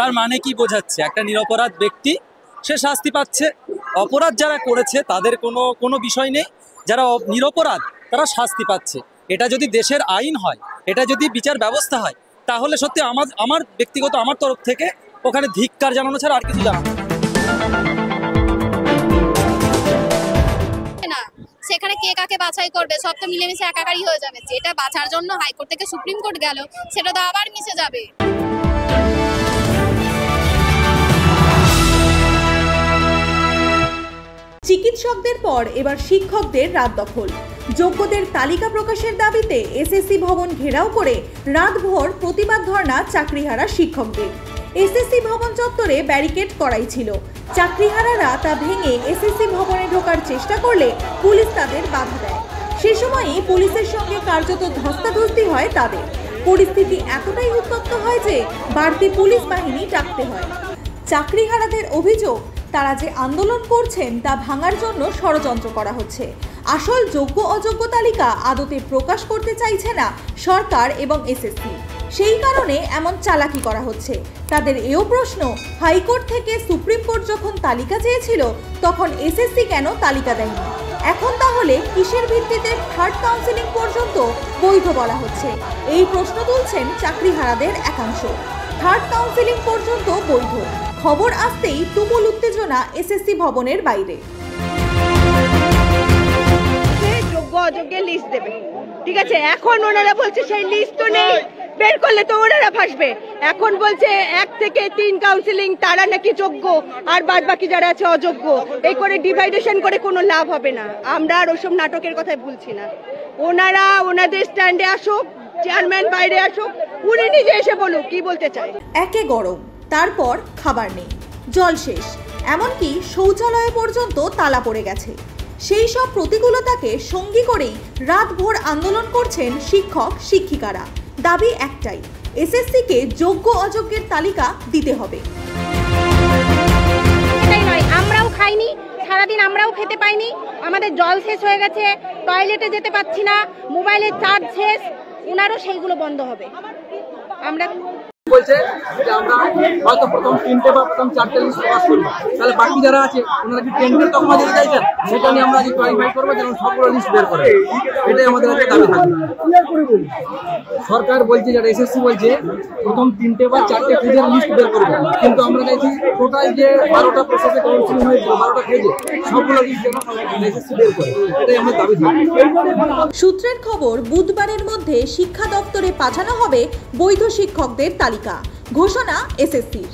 তার মানে কি বোঝাচ্ছে? একটা নিরপরাধ ব্যক্তি সে শাস্তি পাচ্ছে, অপরাধ যারা করেছে তাদের কোনো বিষয় নেই, যারা নিরপরাধ তারা শাস্তি পাচ্ছে। এটা যদি দেশের আইন হয়, এটা যদি বিচার ব্যবস্থা হয়, তাহলে সত্যি আমার ব্যক্তিগত আমার তরফ থেকে ওখানে ধিক্কার জানানো ছাড়া আর কিছু জানানো না। সেখানে কে কাকে বাছাই করবে? সব তো মিলেমিশে একাকারই হয়ে যাবে। যেটা বাছার জন্য হাইকোর্ট থেকে সুপ্রিম কোর্ট গেল, সেটা তো আবার মিশে যাবে। চিকিৎসকদের পর এবার শিক্ষকদের রাত দখল। যোগ্যদের তালিকা প্রকাশের দাবিতে এসএসসি ভবন ঘেরাও করে রাতভর প্রতিবাদ ধর্ণা চাকরিহারা শিক্ষকদের। এসএসসি ভবন চত্বরে ব্যারিকেড করাই ছিল। চাকরিহারারা তা ভেঙে এসএসসি ভবনে ঢোকার চেষ্টা করলে পুলিশ তাদের বাধা দেয়। সে সময়ই পুলিশের সঙ্গে কার্যত ধস্তাধস্তি হয় তাদের। পরিস্থিতি এতটাই উত্তপ্ত হয় যে বাড়তি পুলিশ বাহিনী ডাকতে হয়। চাকরিহারাদের অভিযোগ, তারা যে আন্দোলন করছেন তা ভাঙার জন্য ষড়যন্ত্র করা হচ্ছে। আসল যোগ্য অযোগ্য তালিকা আদতে প্রকাশ করতে চাইছে না সরকার এবং এসএসসি, সেই কারণে এমন চালাকি করা হচ্ছে। তাদের এও প্রশ্ন, হাইকোর্ট থেকে সুপ্রিম কোর্ট যখন তালিকা চেয়েছিল তখন এসএসসি কেন তালিকা দেয়নি? এখন তাহলে কিসের ভিত্তিতে থার্ড কাউন্সিলিং পর্যন্ত বৈধ বলা হচ্ছে? এই প্রশ্ন তুলছেন চাকরিহারাদের একাংশ। থার্ড কাউন্সিলিং পর্যন্ত বৈধ, খবর আসতেই তুমুল উত্তেজনা এসএসসি ভবনের বাইরে। যোগ্য অযোগ্যের লিস্ট দেবে, ঠিক আছে। এখন ওনারা বলছে সেই লিস্ট তো নেই, বের করলে তো ওনারা ফাঁসবে। এখন বলছে 1 থেকে 3 কাউন্সিলিং তারা নাকি যোগ্য, আর বাদ বাকি যারা আছে অযোগ্য। এই করে ডিভাইডেশন করে কোনো লাভ হবে না। আমরা আর ওসব নাটকের কথাই ভুলছি না। ওনারা ওনাদের স্ট্যান্ডে আসুক, চেয়ারম্যান বাইরে আসুক, উনি নিজে এসে বলুক কি বলতে চায়। একে গরম, তারপর খাবার নেই, জল শেষ, এমনকি শৌচালয়ে পর্যন্ত তালা পড়ে গেছে। সেই সব প্রতিকূলতাকে সঙ্গী করেই রাতভর আন্দোলন করছেন শিক্ষক শিক্ষিকারা। দাবি একটাই, এসএসসিকে যোগ্য অযোগ্যের তালিকা দিতে হবে। এটাই নয়, আমরাও খাইনি সারাদিন, আমরাও খেতে পাইনি, আমাদের জল শেষ হয়ে গেছে, টয়লেটে যেতে পাচ্ছি না, মোবাইলের চার্জ শেষ, ওনারও সেইগুলো বন্ধ হবে। আমরা বলছে যে আমরা হয়তো প্রথম 3টে বা প্রথম 4টে লিস্ট প্রকাশ করবো, তাহলে বাকি যারা আছে ওনারা কি 10টের তকমা দিতে চাইছেন? সেটা নিয়ে আমরা আজকে ক্লারিফাই করবো, যেন সবগুলো লিস্ট বের করে। এটাই আমাদের কাছে দাবি থাকবে। সরকার বলছে, যারা এসএসসি বলছে প্রথম 3টে বা 4টে ফেজের লিস্ট বের করবে, কিন্তু আমরা চাইছি টোটাল যে 12টা প্রসেসে কাউন্সিলিং হয়েছে, 12টা ফেজে সবগুলো লিস্ট যেন এসএসসি বের করে। এটাই আমাদের দাবি থাকবে। সূত্রের খবর, বুধবারের মধ্যে শিক্ষা দপ্তরে পাঠানো হবে বৈধ শিক্ষকদের তালিকা। ঘোষণা এসএসসির।